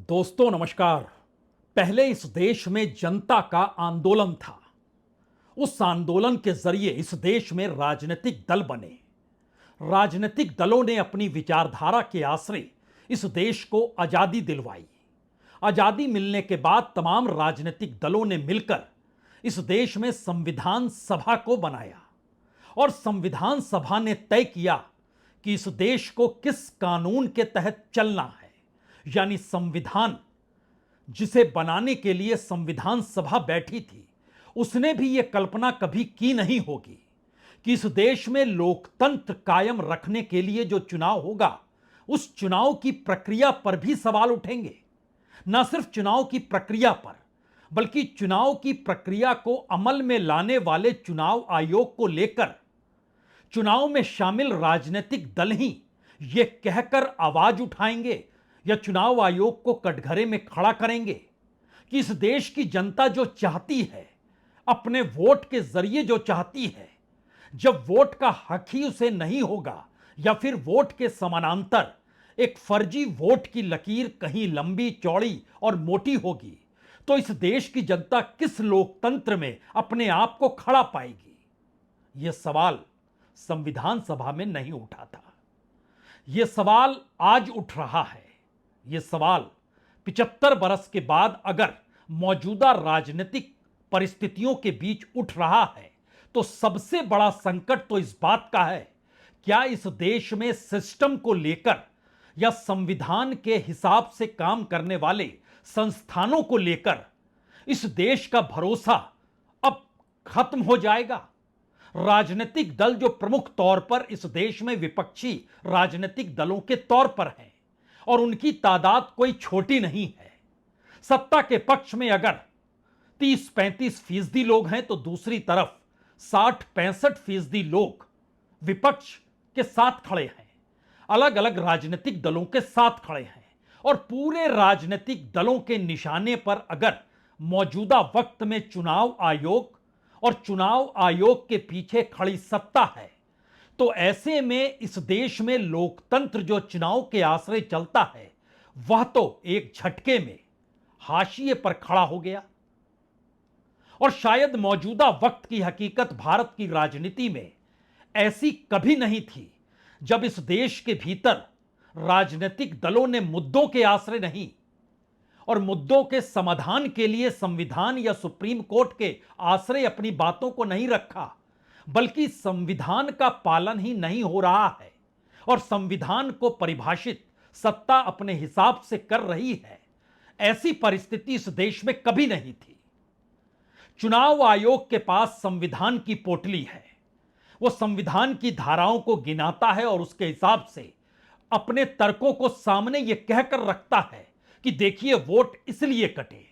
दोस्तों नमस्कार। पहले इस देश में जनता का आंदोलन था। उस आंदोलन के जरिए इस देश में राजनीतिक दल बने। राजनीतिक दलों ने अपनी विचारधारा के आश्रय इस देश को आजादी दिलवाई। आजादी मिलने के बाद तमाम राजनीतिक दलों ने मिलकर इस देश में संविधान सभा को बनाया और संविधान सभा ने तय किया कि इस देश को किस कानून के तहत चलना है। यानी संविधान जिसे बनाने के लिए संविधान सभा बैठी थी, उसने भी यह कल्पना कभी की नहीं होगी कि इस देश में लोकतंत्र कायम रखने के लिए जो चुनाव होगा, उस चुनाव की प्रक्रिया पर भी सवाल उठेंगे। न सिर्फ चुनाव की प्रक्रिया पर, बल्कि चुनाव की प्रक्रिया को अमल में लाने वाले चुनाव आयोग को लेकर चुनाव में शामिल राजनीतिक दल ही यह कहकर आवाज उठाएंगे या चुनाव आयोग को कटघरे में खड़ा करेंगे कि इस देश की जनता जो चाहती है, अपने वोट के जरिए जो चाहती है, जब वोट का हक ही उसे नहीं होगा या फिर वोट के समानांतर एक फर्जी वोट की लकीर कहीं लंबी चौड़ी और मोटी होगी, तो इस देश की जनता किस लोकतंत्र में अपने आप को खड़ा पाएगी? यह सवाल संविधान सभा में नहीं उठा था। यह सवाल आज उठ रहा है। यह सवाल 75 बरस के बाद अगर मौजूदा राजनीतिक परिस्थितियों के बीच उठ रहा है, तो सबसे बड़ा संकट तो इस बात का है, क्या इस देश में सिस्टम को लेकर या संविधान के हिसाब से काम करने वाले संस्थानों को लेकर इस देश का भरोसा अब खत्म हो जाएगा? राजनीतिक दल जो प्रमुख तौर पर इस देश में विपक्षी राजनीतिक दलों के तौर पर हैं और उनकी तादाद कोई छोटी नहीं है। सत्ता के पक्ष में अगर 30-35% लोग हैं, तो दूसरी तरफ 60-65% लोग विपक्ष के साथ खड़े हैं, अलग अलग राजनीतिक दलों के साथ खड़े हैं। और पूरे राजनीतिक दलों के निशाने पर अगर मौजूदा वक्त में चुनाव आयोग और चुनाव आयोग के पीछे खड़ी सत्ता है, तो ऐसे में इस देश में लोकतंत्र जो चुनाव के आश्रय चलता है, वह तो एक झटके में हाशिए पर खड़ा हो गया। और शायद मौजूदा वक्त की हकीकत भारत की राजनीति में ऐसी कभी नहीं थी जब इस देश के भीतर राजनीतिक दलों ने मुद्दों के आश्रय नहीं और मुद्दों के समाधान के लिए संविधान या सुप्रीम कोर्ट के आश्रय अपनी बातों को नहीं रखा, बल्कि संविधान का पालन ही नहीं हो रहा है और संविधान को परिभाषित सत्ता अपने हिसाब से कर रही है। ऐसी परिस्थिति इस देश में कभी नहीं थी। चुनाव आयोग के पास संविधान की पोटली है। वो संविधान की धाराओं को गिनाता है और उसके हिसाब से अपने तर्कों को सामने यह कहकर रखता है कि देखिए वोट इसलिए कटे।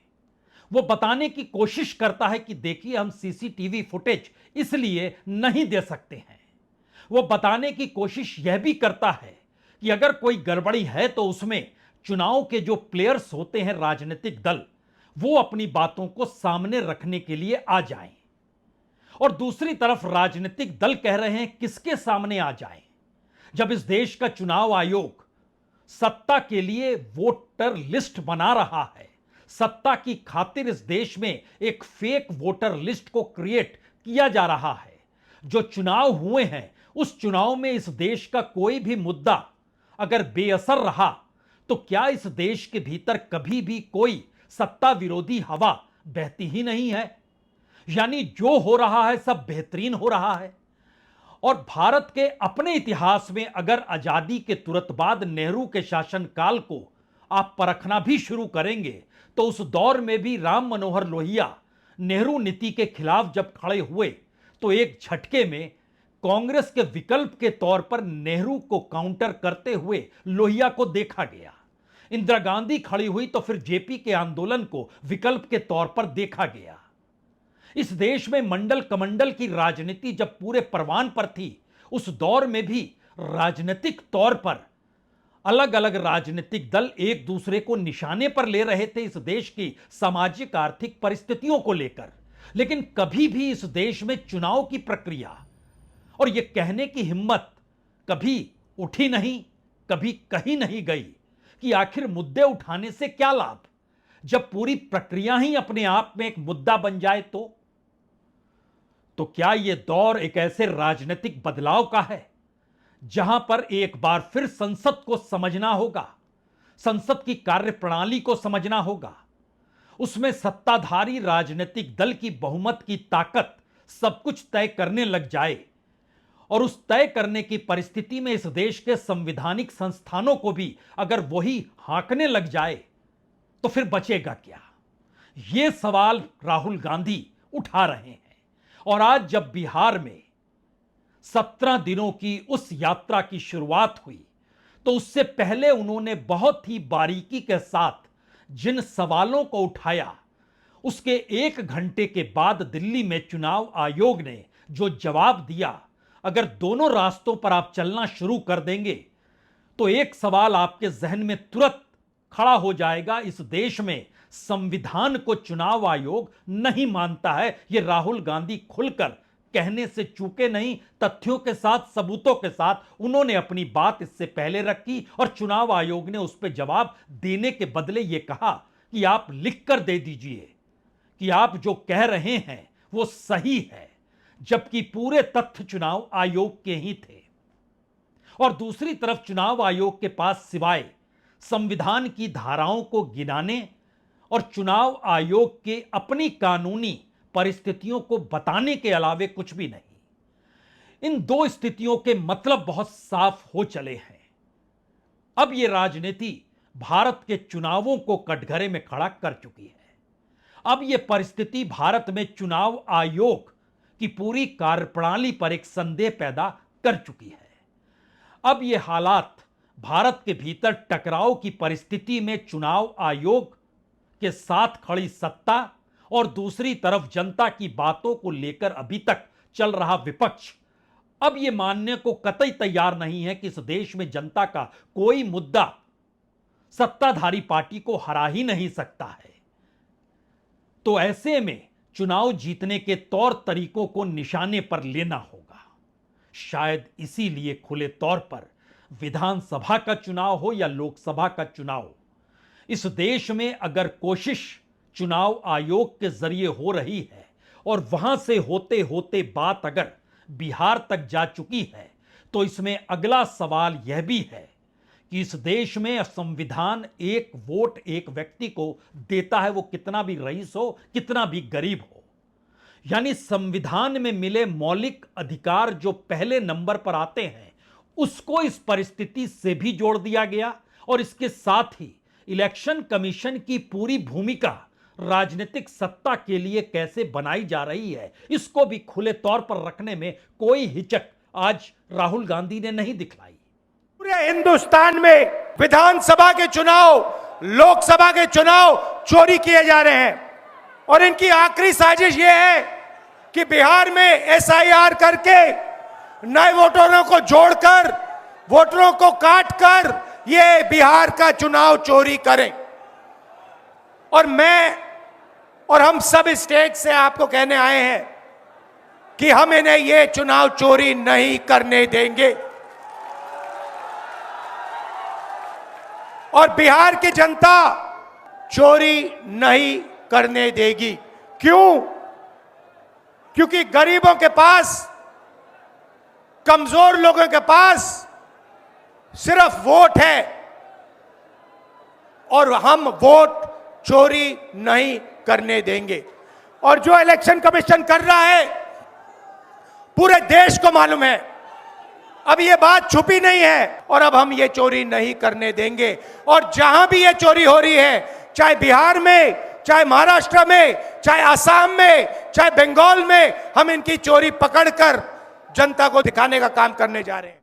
वो बताने की कोशिश करता है कि देखिए हम सीसीटीवी फुटेज इसलिए नहीं दे सकते हैं। वो बताने की कोशिश यह भी करता है कि अगर कोई गड़बड़ी है तो उसमें चुनाव के जो प्लेयर्स होते हैं, राजनीतिक दल, वो अपनी बातों को सामने रखने के लिए आ जाएं। और दूसरी तरफ राजनीतिक दल कह रहे हैं किसके सामने आ जाएं? जब इस देश का चुनाव आयोग सत्ता के लिए वोटर लिस्ट बना रहा है, सत्ता की खातिर इस देश में एक फेक वोटर लिस्ट को क्रिएट किया जा रहा है। जो चुनाव हुए हैं, उस चुनाव में इस देश का कोई भी मुद्दा अगर बेअसर रहा, तो क्या इस देश के भीतर कभी भी कोई सत्ता विरोधी हवा बहती ही नहीं है? यानी जो हो रहा है सब बेहतरीन हो रहा है। और भारत के अपने इतिहास में अगर आजादी के तुरंत बाद नेहरू के शासनकाल को आप परखना भी शुरू करेंगे, तो उस दौर में भी राम मनोहर लोहिया नेहरू नीति के खिलाफ जब खड़े हुए, तो एक झटके में कांग्रेस के विकल्प के तौर पर नेहरू को काउंटर करते हुए लोहिया को देखा गया। इंदिरा गांधी खड़ी हुई तो फिर जेपी के आंदोलन को विकल्प के तौर पर देखा गया। इस देश में मंडल कमंडल की राजनीति जब पूरे परवान पर थी, उस दौर में भी राजनीतिक तौर पर अलग अलग राजनीतिक दल एक दूसरे को निशाने पर ले रहे थे इस देश की सामाजिक आर्थिक परिस्थितियों को लेकर। लेकिन कभी भी इस देश में चुनाव की प्रक्रिया और यह कहने की हिम्मत कभी उठी नहीं, कभी कही नहीं गई कि आखिर मुद्दे उठाने से क्या लाभ, जब पूरी प्रक्रिया ही अपने आप में एक मुद्दा बन जाए तो क्या यह दौर एक ऐसे राजनीतिक बदलाव का है जहां पर एक बार फिर संसद को समझना होगा, संसद की कार्यप्रणाली को समझना होगा, उसमें सत्ताधारी राजनीतिक दल की बहुमत की ताकत सब कुछ तय करने लग जाए और उस तय करने की परिस्थिति में इस देश के संवैधानिक संस्थानों को भी अगर वही हाँकने लग जाए तो फिर बचेगा क्या? यह सवाल राहुल गांधी उठा रहे हैं। और आज जब बिहार में 17 दिनों की उस यात्रा की शुरुआत हुई तो उससे पहले उन्होंने बहुत ही बारीकी के साथ जिन सवालों को उठाया, उसके 1 घंटे के बाद दिल्ली में चुनाव आयोग ने जो जवाब दिया, अगर दोनों रास्तों पर आप चलना शुरू कर देंगे तो एक सवाल आपके जहन में तुरंत खड़ा हो जाएगा, इस देश में संविधान को चुनाव आयोग नहीं मानता है। यह राहुल गांधी खुलकर कहने से चूके नहीं, तथ्यों के साथ, सबूतों के साथ उन्होंने अपनी बात इससे पहले रखी और चुनाव आयोग ने उस पर जवाब देने के बदले यह कहा कि आप लिखकर दे दीजिए कि आप जो कह रहे हैं वो सही है, जबकि पूरे तथ्य चुनाव आयोग के ही थे। और दूसरी तरफ चुनाव आयोग के पास सिवाय संविधान की धाराओं को गिनाने और चुनाव आयोग के अपनी कानूनी परिस्थितियों को बताने के अलावे कुछ भी नहीं। इन दो स्थितियों के मतलब बहुत साफ हो चले हैं। अब यह राजनीति भारत के चुनावों को कटघरे में खड़ा कर चुकी है। अब यह परिस्थिति भारत में चुनाव आयोग की पूरी कार्यप्रणाली पर एक संदेह पैदा कर चुकी है। अब यह हालात भारत के भीतर टकराव की परिस्थिति में चुनाव आयोग के साथ खड़ी सत्ता और दूसरी तरफ जनता की बातों को लेकर अभी तक चल रहा विपक्ष अब यह मानने को कतई तैयार नहीं है कि इस देश में जनता का कोई मुद्दा सत्ताधारी पार्टी को हरा ही नहीं सकता है। तो ऐसे में चुनाव जीतने के तौर तरीकों को निशाने पर लेना होगा। शायद इसीलिए खुले तौर पर विधानसभा का चुनाव हो या लोकसभा का चुनाव, इस देश में अगर कोशिश चुनाव आयोग के जरिए हो रही है और वहां से होते होते बात अगर बिहार तक जा चुकी है, तो इसमें अगला सवाल यह भी है कि इस देश में संविधान एक वोट एक व्यक्ति को देता है, वो कितना भी रईस हो, कितना भी गरीब हो। यानी संविधान में मिले मौलिक अधिकार जो पहले नंबर पर आते हैं, उसको इस परिस्थिति से भी जोड़ दिया गया। और इसके साथ ही इलेक्शन कमीशन की पूरी भूमिका राजनीतिक सत्ता के लिए कैसे बनाई जा रही है, इसको भी खुले तौर पर रखने में कोई हिचक आज राहुल गांधी ने नहीं दिखलाई। पूरे हिंदुस्तान में विधानसभा के चुनाव, लोकसभा के चुनाव चोरी किए जा रहे हैं और इनकी आखिरी साजिश यह है कि बिहार में एसआईआर करके नए वोटरों को जोड़कर, वोटरों को काटकर ये बिहार का चुनाव चोरी करें। और मैं और हम सब स्टेट से आपको कहने आए हैं कि हम इन्हें ये चुनाव चोरी नहीं करने देंगे। और बिहार की जनता चोरी नहीं करने देगी। क्यों? क्योंकि गरीबों के पास, कमजोर लोगों के पास सिर्फ वोट है और हम वोट चोरी नहीं करने देंगे। और जो इलेक्शन कमीशन कर रहा है पूरे देश को मालूम है, अब ये बात छुपी नहीं है और अब हम ये चोरी नहीं करने देंगे। और जहां भी ये चोरी हो रही है, चाहे बिहार में, चाहे महाराष्ट्र में, चाहे असम में, चाहे बंगाल में, हम इनकी चोरी पकड़कर जनता को दिखाने का काम करने जा रहे हैं।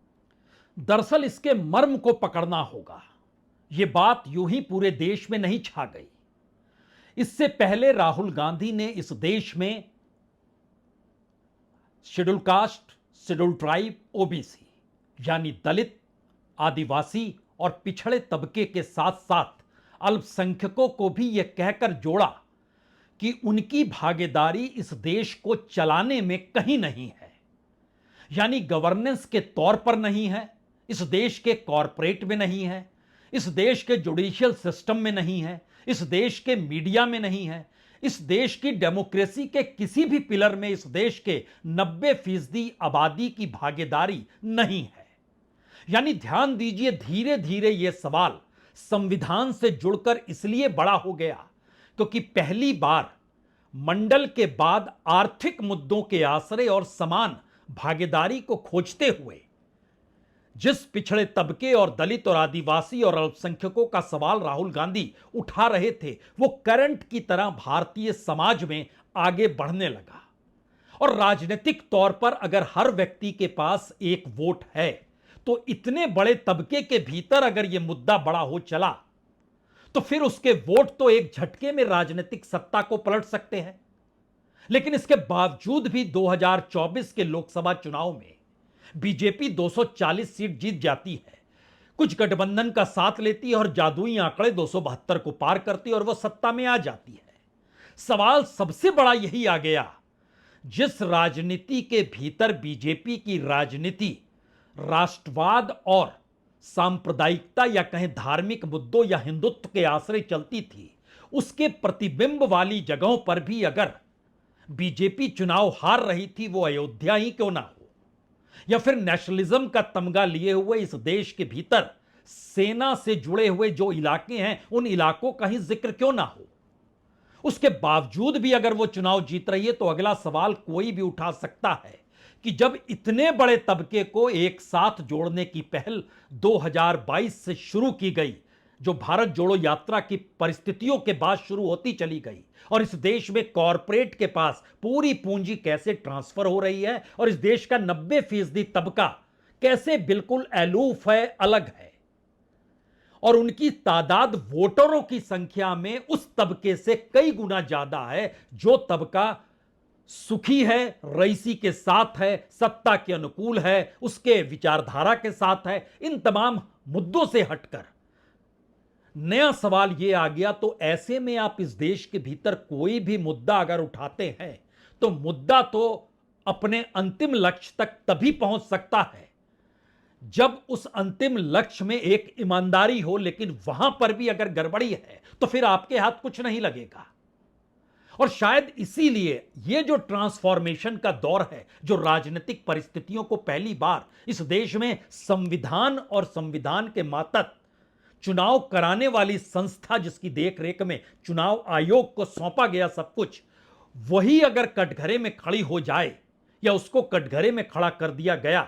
दरअसल इसके मर्म को पकड़ना होगा। यह बात यूं ही पूरे देश में नहीं छा गई। इससे पहले राहुल गांधी ने इस देश में schedule caste, schedule tribe, OBC यानी दलित, आदिवासी और पिछड़े तबके के साथ साथ अल्पसंख्यकों को भी यह कहकर जोड़ा कि उनकी भागीदारी इस देश को चलाने में कहीं नहीं है, यानी गवर्नेंस के तौर पर नहीं है, इस देश के कॉरपोरेट में नहीं है, इस देश के जुडिशियल सिस्टम में नहीं है, इस देश के मीडिया में नहीं है, इस देश की डेमोक्रेसी के किसी भी पिलर में इस देश के 90% आबादी की भागीदारी नहीं है। यानी ध्यान दीजिए, धीरे धीरे यह सवाल संविधान से जुड़कर इसलिए बड़ा हो गया क्योंकि पहली बार मंडल के बाद आर्थिक मुद्दों के आश्रय और समान भागीदारी को खोजते हुए जिस पिछड़े तबके और दलित और आदिवासी और अल्पसंख्यकों का सवाल राहुल गांधी उठा रहे थे, वो करंट की तरह भारतीय समाज में आगे बढ़ने लगा। और राजनीतिक तौर पर अगर हर व्यक्ति के पास एक वोट है तो इतने बड़े तबके के भीतर अगर यह मुद्दा बड़ा हो चला तो फिर उसके वोट तो एक झटके में राजनीतिक सत्ता को पलट सकते हैं। लेकिन इसके बावजूद भी 2024 के लोकसभा चुनाव में बीजेपी 240 सीट जीत जाती है, कुछ गठबंधन का साथ लेती है और जादुई आंकड़े 272 को पार करती है और वह सत्ता में आ जाती है। सवाल सबसे बड़ा यही आ गया, जिस राजनीति के भीतर बीजेपी की राजनीति राष्ट्रवाद और सांप्रदायिकता या कहें धार्मिक मुद्दों या हिंदुत्व के आश्रय चलती थी, उसके प्रतिबिंब वाली जगहों पर भी अगर बीजेपी चुनाव हार रही थी, वो अयोध्या ही क्यों ना हो, या फिर नेशनलिज्म का तमगा लिए हुए इस देश के भीतर सेना से जुड़े हुए जो इलाके हैं उन इलाकों का ही जिक्र क्यों ना हो, उसके बावजूद भी अगर वो चुनाव जीत रही है तो अगला सवाल कोई भी उठा सकता है कि जब इतने बड़े तबके को एक साथ जोड़ने की पहल 2022 से शुरू की गई, जो भारत जोड़ो यात्रा की परिस्थितियों के बाद शुरू होती चली गई, और इस देश में कॉरपोरेट के पास पूरी पूंजी कैसे ट्रांसफर हो रही है और इस देश का 90% तबका कैसे बिल्कुल अलूफ है, अलग है, और उनकी तादाद वोटरों की संख्या में उस तबके से कई गुना ज्यादा है जो तबका सुखी है, रईसी के साथ है, सत्ता के अनुकूल है, उसके विचारधारा के साथ है। इन तमाम मुद्दों से हटकर नया सवाल यह आ गया, तो ऐसे में आप इस देश के भीतर कोई भी मुद्दा अगर उठाते हैं तो मुद्दा तो अपने अंतिम लक्ष्य तक तभी पहुंच सकता है जब उस अंतिम लक्ष्य में एक ईमानदारी हो, लेकिन वहां पर भी अगर गड़बड़ी है तो फिर आपके हाथ कुछ नहीं लगेगा। और शायद इसीलिए यह जो ट्रांसफॉर्मेशन का दौर है, जो राजनीतिक परिस्थितियों को पहली बार इस देश में संविधान और संविधान के मातहत चुनाव कराने वाली संस्था जिसकी देखरेख में चुनाव आयोग को सौंपा गया सब कुछ, वही अगर कटघरे में खड़ी हो जाए या उसको कटघरे में खड़ा कर दिया गया,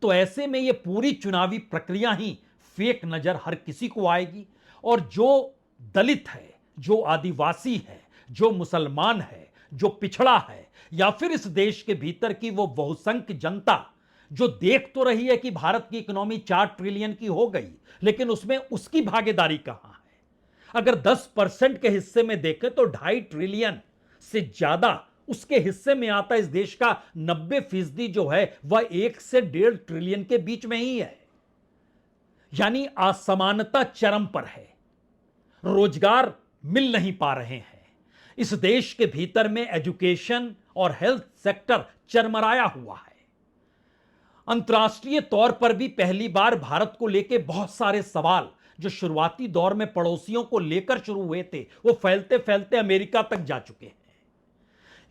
तो ऐसे में यह पूरी चुनावी प्रक्रिया ही फेक नजर हर किसी को आएगी। और जो दलित है, जो आदिवासी है, जो मुसलमान है, जो पिछड़ा है, या फिर इस देश के भीतर की वो बहुसंख्य जनता जो देख तो रही है कि भारत की इकोनॉमी 4 ट्रिलियन की हो गई, लेकिन उसमें उसकी भागीदारी कहां है। अगर 10% के हिस्से में देखें तो 2.5 ट्रिलियन से ज्यादा उसके हिस्से में आता है। इस देश का 90% जो है वह 1 से 1.5 ट्रिलियन के बीच में ही है। यानी असमानता चरम पर है, रोजगार मिल नहीं पा रहे हैं, इस देश के भीतर में एजुकेशन और हेल्थ सेक्टर चरमराया हुआ है। अंतर्राष्ट्रीय तौर पर भी पहली बार भारत को लेकर बहुत सारे सवाल जो शुरुआती दौर में पड़ोसियों को लेकर शुरू हुए थे, वो फैलते फैलते अमेरिका तक जा चुके हैं।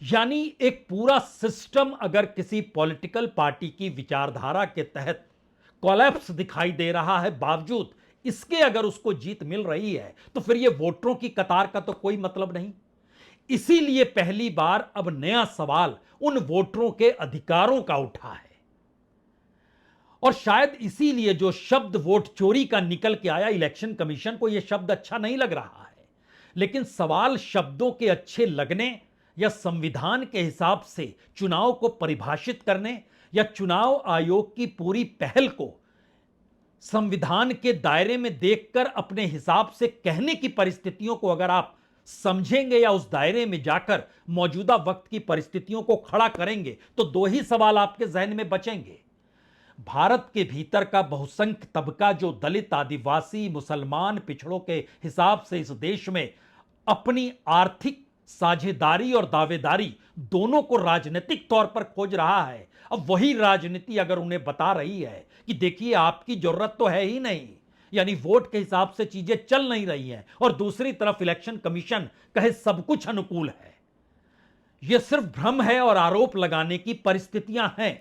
यानी एक पूरा सिस्टम अगर किसी पॉलिटिकल पार्टी की विचारधारा के तहत कोलैप्स दिखाई दे रहा है, बावजूद इसके अगर उसको जीत मिल रही है, तो फिर ये वोटरों की कतार का तो कोई मतलब नहीं। इसीलिए पहली बार अब नया सवाल उन वोटरों के अधिकारों का उठा है। और शायद इसीलिए जो शब्द वोट चोरी का निकल के आया, इलेक्शन कमीशन को यह शब्द अच्छा नहीं लग रहा है, लेकिन सवाल शब्दों के अच्छे लगने या संविधान के हिसाब से चुनाव को परिभाषित करने या चुनाव आयोग की पूरी पहल को संविधान के दायरे में देखकर अपने हिसाब से कहने की परिस्थितियों को अगर आप समझेंगे या उस दायरे में जाकर मौजूदा वक्त की परिस्थितियों को खड़ा करेंगे, तो दो ही सवाल आपके जहन में बचेंगे। भारत के भीतर का बहुसंख्य तबका जो दलित, आदिवासी, मुसलमान, पिछड़ों के हिसाब से इस देश में अपनी आर्थिक साझेदारी और दावेदारी दोनों को राजनीतिक तौर पर खोज रहा है, अब वही राजनीति अगर उन्हें बता रही है कि देखिए आपकी जरूरत तो है ही नहीं, यानी वोट के हिसाब से चीजें चल नहीं रही हैं, और दूसरी तरफ इलेक्शन कमीशन कहे सब कुछ अनुकूल है। यह सिर्फ भ्रम है और आरोप लगाने की परिस्थितियां हैं।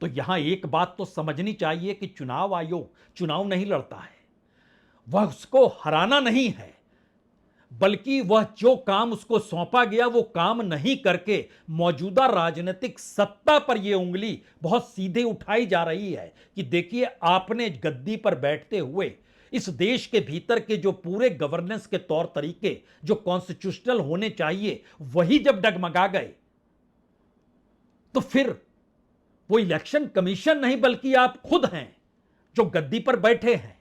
तो यहां एक बात तो समझनी चाहिए कि चुनाव आयोग चुनाव नहीं लड़ता है, वह उसको हराना नहीं है, बल्कि वह जो काम उसको सौंपा गया वो काम नहीं करके मौजूदा राजनीतिक सत्ता पर यह उंगली बहुत सीधे उठाई जा रही है कि देखिए, आपने गद्दी पर बैठते हुए इस देश के भीतर के जो पूरे गवर्नेंस के तौर तरीके जो कॉन्स्टिट्यूशनल होने चाहिए वही जब डगमगा गए, तो फिर वो इलेक्शन कमीशन नहीं बल्कि आप खुद हैं जो गद्दी पर बैठे हैं।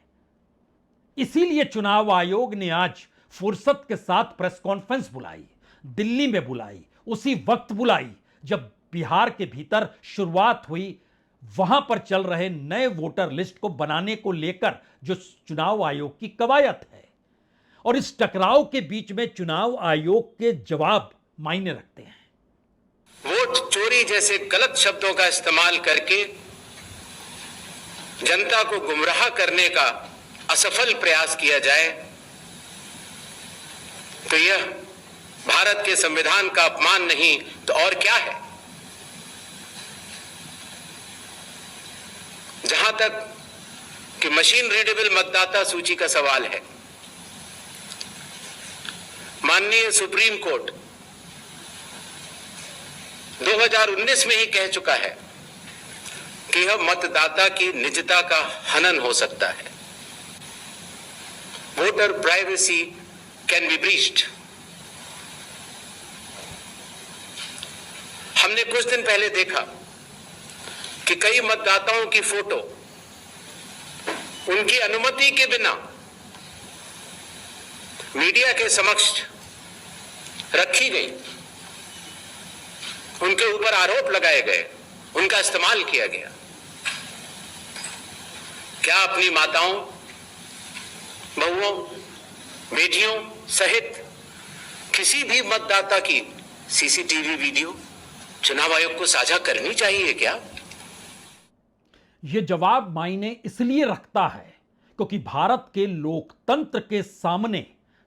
इसीलिए चुनाव आयोग ने आज फुर्सत के साथ प्रेस कॉन्फ्रेंस बुलाई, दिल्ली में बुलाई, उसी वक्त बुलाई जब बिहार के भीतर शुरुआत हुई वहां पर चल रहे नए वोटर लिस्ट को बनाने को लेकर जो चुनाव आयोग की कवायद है। और इस टकराव के बीच में चुनाव आयोग के जवाब मायने रखते हैं। वोट चोरी जैसे गलत शब्दों का इस्तेमाल करके जनता को गुमराह करने का असफल प्रयास किया जाए तो यह भारत के संविधान का अपमान नहीं तो और क्या है। जहां तक कि मशीन रीडेबल मतदाता सूची का सवाल है, माननीय सुप्रीम कोर्ट 2019 में ही कह चुका है कि यह मतदाता की निजता का हनन हो सकता है। Voter privacy can be breached. हमने कुछ दिन पहले देखा कि कई मतदाताओं की फोटो उनकी अनुमति के बिना मीडिया के समक्ष रखी गई, उनके ऊपर आरोप लगाए गए, उनका इस्तेमाल किया गया। क्या अपनी माताओं, बहुओं, बेटियों सहित किसी भी मतदाता की सीसीटीवी वीडियो चुनाव आयोग को साझा करनी चाहिए क्या? यह जवाब मायने इसलिए रखता है क्योंकि भारत के लोकतंत्र के सामने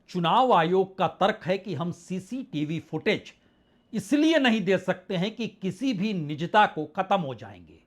चुनाव आयोग का तर्क है कि हम सीसीटीवी फुटेज इसलिए नहीं दे सकते हैं कि किसी भी निजता को खत्म हो जाएंगे।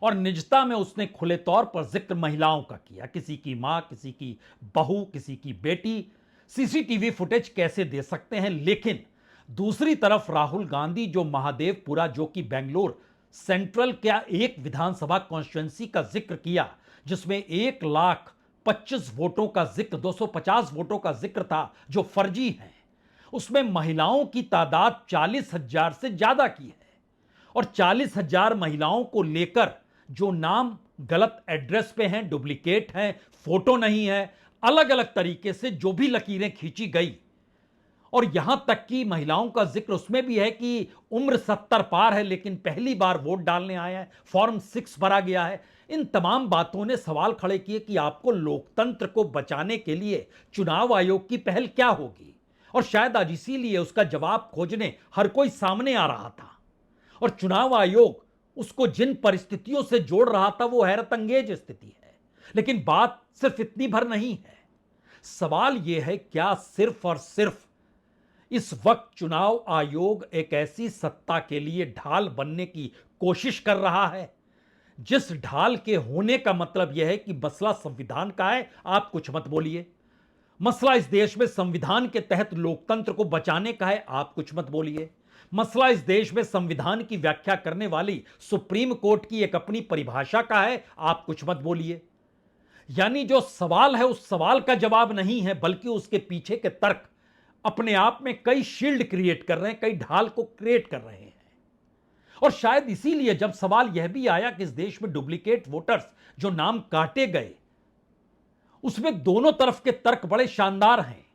और निजता में उसने खुले तौर पर जिक्र महिलाओं का किया, किसी की मां, किसी की बहू, किसी की बेटी। सीसीटीवी फुटेज कैसे दे सकते हैं? लेकिन दूसरी तरफ राहुल गांधी जो महादेवपुरा, जो कि बेंगलोर सेंट्रल क्या एक विधानसभा कॉन्स्टिट्यूएंसी का जिक्र किया जिसमें 1,25,000 वोटों का जिक्र, 250 वोटों का जिक्र था जो फर्जी हैं, उसमें महिलाओं की तादाद 40,000 से ज्यादा की है। और 40,000 महिलाओं को लेकर जो नाम गलत एड्रेस पे हैं, डुप्लीकेट हैं, फोटो नहीं है, अलग अलग तरीके से जो भी लकीरें खींची गई, और यहां तक कि महिलाओं का जिक्र उसमें भी है कि उम्र 70 पार है लेकिन पहली बार वोट डालने आए हैं, फॉर्म 6 भरा गया है। इन तमाम बातों ने सवाल खड़े किए कि आपको लोकतंत्र को बचाने के लिए चुनाव आयोग की पहल क्या होगी। और शायद आज इसीलिए उसका जवाब खोजने हर कोई सामने आ रहा था। और चुनाव आयोग उसको जिन परिस्थितियों से जोड़ रहा था वो हैरत अंगेज स्थिति है। लेकिन बात सिर्फ इतनी भर नहीं है। सवाल यह है, क्या सिर्फ और सिर्फ इस वक्त चुनाव आयोग एक ऐसी सत्ता के लिए ढाल बनने की कोशिश कर रहा है जिस ढाल के होने का मतलब यह है कि मसला संविधान का है, आप कुछ मत बोलिए। मसला इस देश में संविधान के तहत लोकतंत्र को बचाने का है, आप कुछ मत बोलिए। मसला इस देश में संविधान की व्याख्या करने वाली सुप्रीम कोर्ट की एक अपनी परिभाषा का है, आप कुछ मत बोलिए। यानी जो सवाल है उस सवाल का जवाब नहीं है, बल्कि उसके पीछे के तर्क अपने आप में कई शील्ड क्रिएट कर रहे हैं, कई ढाल को क्रिएट कर रहे हैं। और शायद इसीलिए जब सवाल यह भी आया कि इस देश में डुप्लीकेट वोटर्स जो नाम काटे गए, उसमें दोनों तरफ के तर्क बड़े शानदार हैं।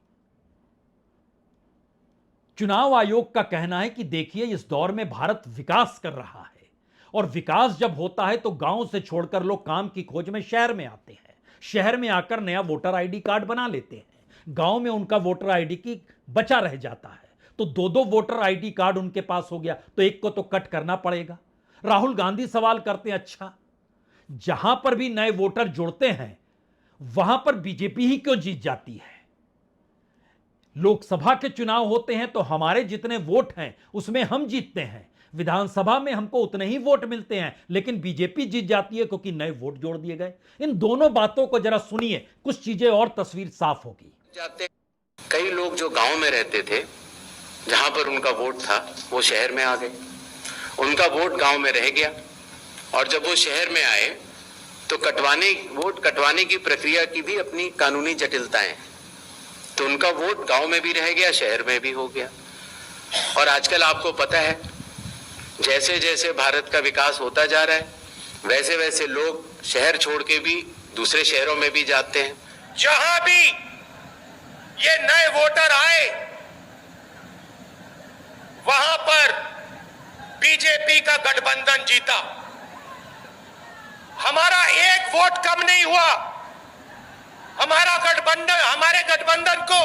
चुनाव आयोग का कहना है कि देखिए, इस दौर में भारत विकास कर रहा है, और विकास जब होता है तो गांव से छोड़कर लोग काम की खोज में शहर में आते हैं, शहर में आकर नया वोटर आईडी कार्ड बना लेते हैं, गांव में उनका वोटर आईडी की बचा रह जाता है, तो दो वोटर आईडी कार्ड उनके पास हो गया तो एक को तो कट करना पड़ेगा। राहुल गांधी सवाल करते हैं, अच्छा जहां पर भी नए वोटर जुड़ते हैं वहां पर बीजेपी ही क्यों जीत जाती है? लोकसभा के चुनाव होते हैं तो हमारे जितने वोट हैं उसमें हम जीतते हैं, विधानसभा में हमको उतने ही वोट मिलते हैं, लेकिन बीजेपी जीत जाती है क्योंकि नए वोट जोड़ दिए गए। इन दोनों बातों को जरा सुनिए, कुछ चीजें और तस्वीर साफ होगी। जाते कई लोग जो गांव में रहते थे, जहां पर उनका वोट था, वो शहर में आ गए, उनका वोट गांव में रह गया, और जब वो शहर में आए तो वोट कटवाने की प्रक्रिया की भी अपनी कानूनी जटिलताएं, तो उनका वोट गांव में भी रह गया, शहर में भी हो गया। और आजकल आपको पता है, जैसे जैसे भारत का विकास होता जा रहा है, वैसे वैसे लोग शहर छोड़ के भी दूसरे शहरों में भी जाते हैं। जहां भी ये नए वोटर आए, वहां पर बीजेपी का गठबंधन जीता। हमारा एक वोट कम नहीं हुआ। हमारे गठबंधन को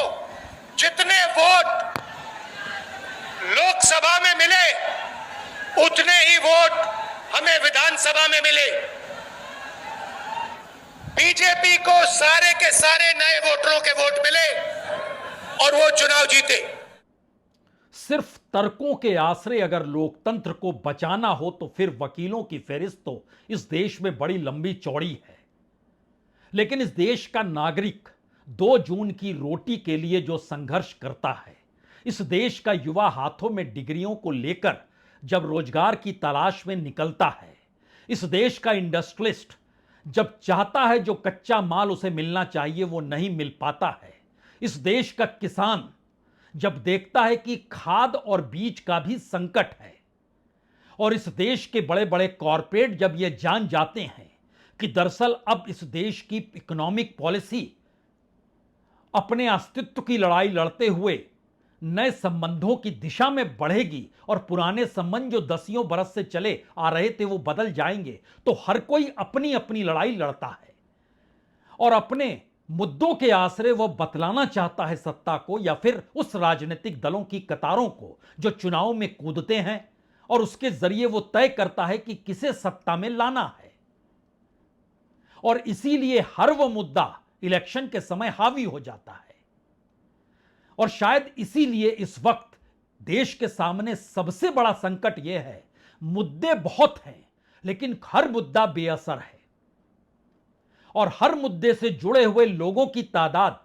जितने वोट लोकसभा में मिले, उतने ही वोट हमें विधानसभा में मिले। बीजेपी को सारे के सारे नए वोटरों के वोट मिले और वो चुनाव जीते। सिर्फ तर्कों के आसरे अगर लोकतंत्र को बचाना हो तो फिर वकीलों की फहरिस्त तो इस देश में बड़ी लंबी चौड़ी है। लेकिन इस देश का नागरिक 2 जून की रोटी के लिए जो संघर्ष करता है, इस देश का युवा हाथों में डिग्रियों को लेकर जब रोजगार की तलाश में निकलता है, इस देश का इंडस्ट्रियलिस्ट जब चाहता है जो कच्चा माल उसे मिलना चाहिए वो नहीं मिल पाता है, इस देश का किसान जब देखता है कि खाद और बीज का भी संकट है, और इस देश के बड़े बड़े कॉरपोरेट जब ये जान जाते हैं कि दरअसल अब इस देश की इकोनॉमिक पॉलिसी अपने अस्तित्व की लड़ाई लड़ते हुए नए संबंधों की दिशा में बढ़ेगी और पुराने संबंध जो दसियों बरस से चले आ रहे थे वो बदल जाएंगे, तो हर कोई अपनी अपनी लड़ाई लड़ता है और अपने मुद्दों के आसरे वो बतलाना चाहता है सत्ता को या फिर उस राजनीतिक दलों की कतारों को जो चुनाव में कूदते हैं, और उसके जरिए वो तय करता है कि किसे सत्ता में लाना है। और इसीलिए हर वो मुद्दा इलेक्शन के समय हावी हो जाता है, और शायद इसीलिए इस वक्त देश के सामने सबसे बड़ा संकट यह है, मुद्दे बहुत हैं लेकिन हर मुद्दा बेअसर है, और हर मुद्दे से जुड़े हुए लोगों की तादाद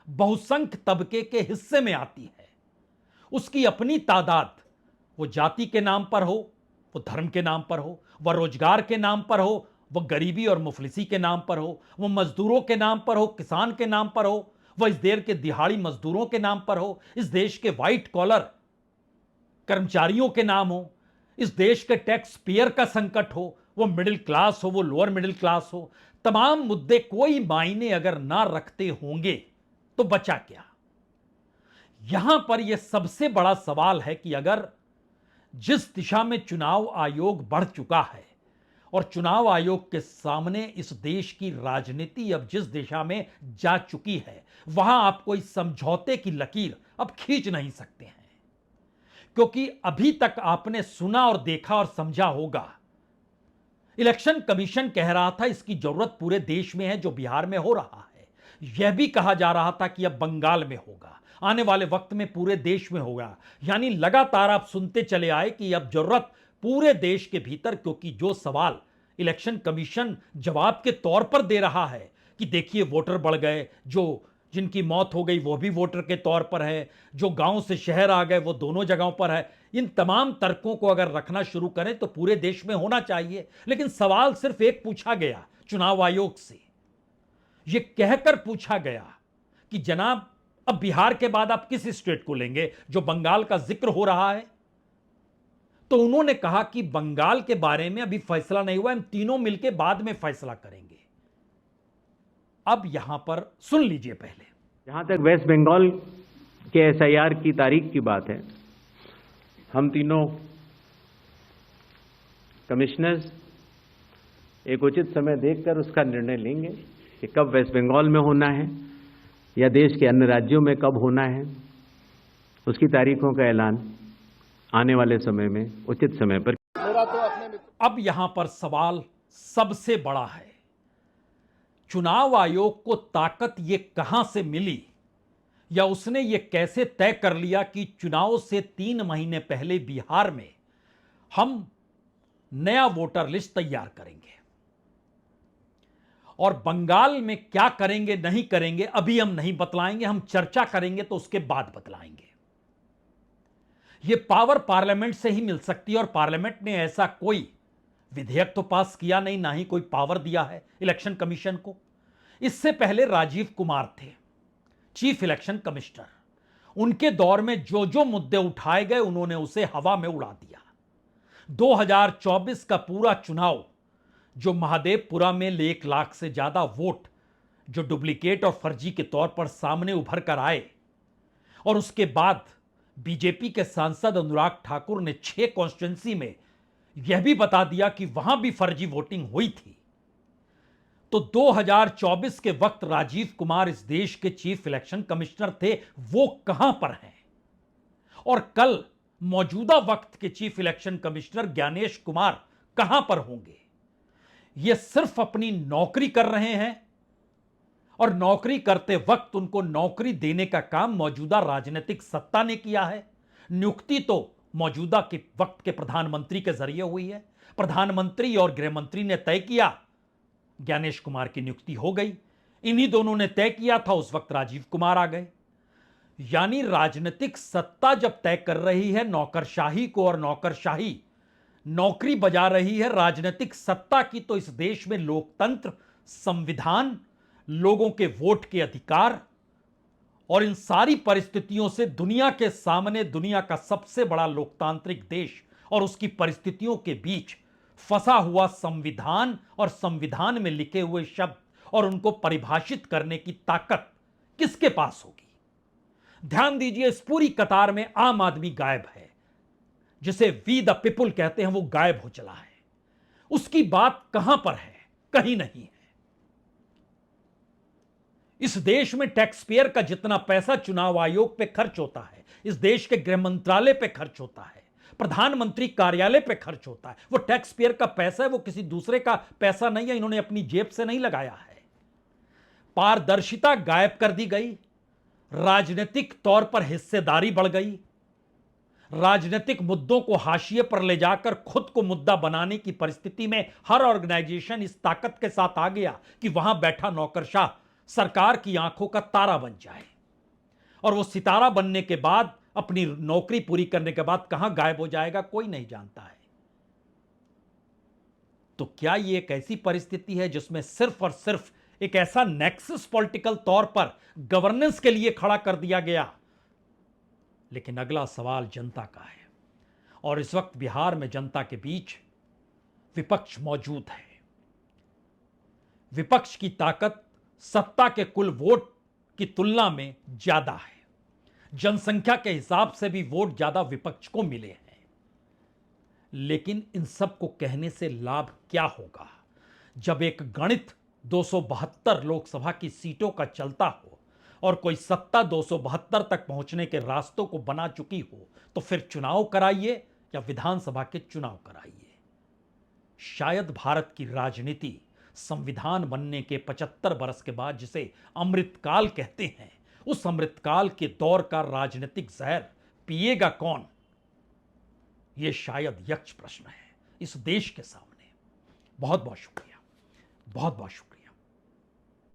बहुसंख्य तबके के हिस्से में आती है। उसकी अपनी तादाद वो जाति के नाम पर हो, वो धर्म के नाम पर हो, वह रोजगार के नाम पर हो, वह गरीबी और मुफलिसी के नाम पर हो, वह मजदूरों के नाम पर हो, किसान के नाम पर हो, वह इस देश के दिहाड़ी मजदूरों के नाम पर हो, इस देश के व्हाइट कॉलर कर्मचारियों के नाम हो, इस देश के टैक्स पेयर का संकट हो, वो मिडिल क्लास हो, वो लोअर मिडिल क्लास हो, तमाम मुद्दे कोई मायने अगर ना रखते होंगे तो बचा क्या। यहां पर यह सबसे बड़ा सवाल है कि अगर जिस दिशा में चुनाव आयोग बढ़ चुका है और चुनाव आयोग के सामने इस देश की राजनीति अब जिस दिशा में जा चुकी है, वहां आप कोई समझौते की लकीर अब खींच नहीं सकते हैं, क्योंकि अभी तक आपने सुना और देखा और समझा होगा, इलेक्शन कमीशन कह रहा था इसकी जरूरत पूरे देश में है जो बिहार में हो रहा है। यह भी कहा जा रहा था कि अब बंगाल में होगा, आने वाले वक्त में पूरे देश में होगा। यानी लगातार आप सुनते चले आए कि अब जरूरत पूरे देश के भीतर, क्योंकि जो सवाल इलेक्शन कमीशन जवाब के तौर पर दे रहा है कि देखिए वोटर बढ़ गए, जो जिनकी मौत हो गई वो भी वोटर के तौर पर है, जो गांव से शहर आ गए वो दोनों जगहों पर है, इन तमाम तर्कों को अगर रखना शुरू करें तो पूरे देश में होना चाहिए। लेकिन सवाल सिर्फ एक पूछा गया चुनाव आयोग से, यह कहकर पूछा गया कि जनाब अब बिहार के बाद आप किस स्टेट को लेंगे, जो बंगाल का जिक्र हो रहा है। तो उन्होंने कहा कि बंगाल के बारे में अभी फैसला नहीं हुआ, हम तीनों मिलकर बाद में फैसला करेंगे। अब यहां पर सुन लीजिए पहले। जहां तक वेस्ट बंगाल के एसआईआर की तारीख की बात है, हम तीनों कमिश्नर्स एक उचित समय देखकर उसका निर्णय लेंगे कि कब वेस्ट बंगाल में होना है या देश के अन्य राज्यों में कब होना है। उसकी तारीखों का ऐलान आने वाले समय में उचित समय पर। अब यहां पर सवाल सबसे बड़ा है, चुनाव आयोग को ताकत ये कहां से मिली, या उसने ये कैसे तय कर लिया कि चुनाव से 3 महीने पहले बिहार में हम नया वोटर लिस्ट तैयार करेंगे और बंगाल में क्या करेंगे नहीं करेंगे अभी हम नहीं बतलाएंगे, हम चर्चा करेंगे तो उसके बाद बतलाएंगे। यह पावर पार्लियामेंट से ही मिल सकती है और पार्लियामेंट ने ऐसा कोई विधेयक तो पास किया नहीं, ना ही कोई पावर दिया है इलेक्शन कमीशन को। इससे पहले राजीव कुमार थे चीफ इलेक्शन कमिश्नर, उनके दौर में जो जो मुद्दे उठाए गए उन्होंने उसे हवा में उड़ा दिया। 2024 का पूरा चुनाव जो महादेवपुरा में 1 लाख से ज्यादा वोट जो डुप्लीकेट और फर्जी के तौर पर सामने उभर कर आए, और उसके बाद बीजेपी के सांसद अनुराग ठाकुर ने 6 कॉन्स्टिट्यूंसी में यह भी बता दिया कि वहां भी फर्जी वोटिंग हुई थी। तो 2024 के वक्त राजीव कुमार इस देश के चीफ इलेक्शन कमिश्नर थे, वो कहां पर हैं? और कल मौजूदा वक्त के chief election commissioner Gyanesh Kumar कहां पर होंगे? ये सिर्फ अपनी नौकरी कर रहे हैं और नौकरी करते वक्त उनको नौकरी देने का काम मौजूदा राजनीतिक सत्ता ने किया है। नियुक्ति तो मौजूदा के वक्त के प्रधानमंत्री के जरिए हुई है। प्रधानमंत्री और गृह मंत्री ने तय किया, ज्ञानेश कुमार की नियुक्ति हो गई। इन्हीं दोनों ने तय किया था, उस वक्त राजीव कुमार आ गए। यानी राजनीतिक सत्ता जब तय कर रही है नौकरशाही को और नौकरशाही नौकरी बजा रही है राजनीतिक सत्ता की, तो इस देश में लोकतंत्र, संविधान, लोगों के वोट के अधिकार और इन सारी परिस्थितियों से दुनिया के सामने दुनिया का सबसे बड़ा लोकतांत्रिक देश और उसकी परिस्थितियों के बीच फंसा हुआ संविधान और संविधान में लिखे हुए शब्द और उनको परिभाषित करने की ताकत किसके पास होगी? ध्यान दीजिए, इस पूरी कतार में आम आदमी गायब है, जिसे वी द पीपुल कहते हैं, वो गायब हो चला है। उसकी बात कहां पर है? कहीं नहीं है। इस देश में टैक्स पेयर का जितना पैसा चुनाव आयोग पे खर्च होता है, इस देश के गृह मंत्रालय पे खर्च होता है, प्रधानमंत्री कार्यालय पे खर्च होता है, वो टैक्स पेयर का पैसा है, वो किसी दूसरे का पैसा नहीं है, इन्होंने अपनी जेब से नहीं लगाया है। पारदर्शिता गायब कर दी गई, राजनीतिक तौर पर हिस्सेदारी बढ़ गई, राजनीतिक मुद्दों को हाशिए पर ले जाकर खुद को मुद्दा बनाने की परिस्थिति में हर ऑर्गेनाइजेशन इस ताकत के साथ आ गया कि वहां बैठा नौकरशाह सरकार की आंखों का तारा बन जाए, और वो सितारा बनने के बाद अपनी नौकरी पूरी करने के बाद कहां गायब हो जाएगा कोई नहीं जानता है। तो क्या यह एक ऐसी परिस्थिति है जिसमें सिर्फ और सिर्फ एक ऐसा नेक्सस पॉलिटिकल तौर पर गवर्नेंस के लिए खड़ा कर दिया गया? लेकिन अगला सवाल जनता का है, और इस वक्त बिहार में जनता के बीच विपक्ष मौजूद है। विपक्ष की ताकत सत्ता के कुल वोट की तुलना में ज्यादा है। जनसंख्या के हिसाब से भी वोट ज्यादा विपक्ष को मिले हैं। लेकिन इन सब को कहने से लाभ क्या होगा जब एक गणित 272 लोकसभा की सीटों का चलता हो और कोई सत्ता 272 तक पहुंचने के रास्तों को बना चुकी हो? तो फिर चुनाव कराइए या विधानसभा के चुनाव कराइए। शायद भारत की राजनीति संविधान बनने के 75 बरस के बाद, जिसे अमृतकाल कहते हैं, उस अमृतकाल के दौर का राजनीतिक जहर पिएगा कौन? यह शायद यक्ष प्रश्न है इस देश के सामने। बहुत बहुत शुक्रिया, बहुत बहुत शुक्रिया।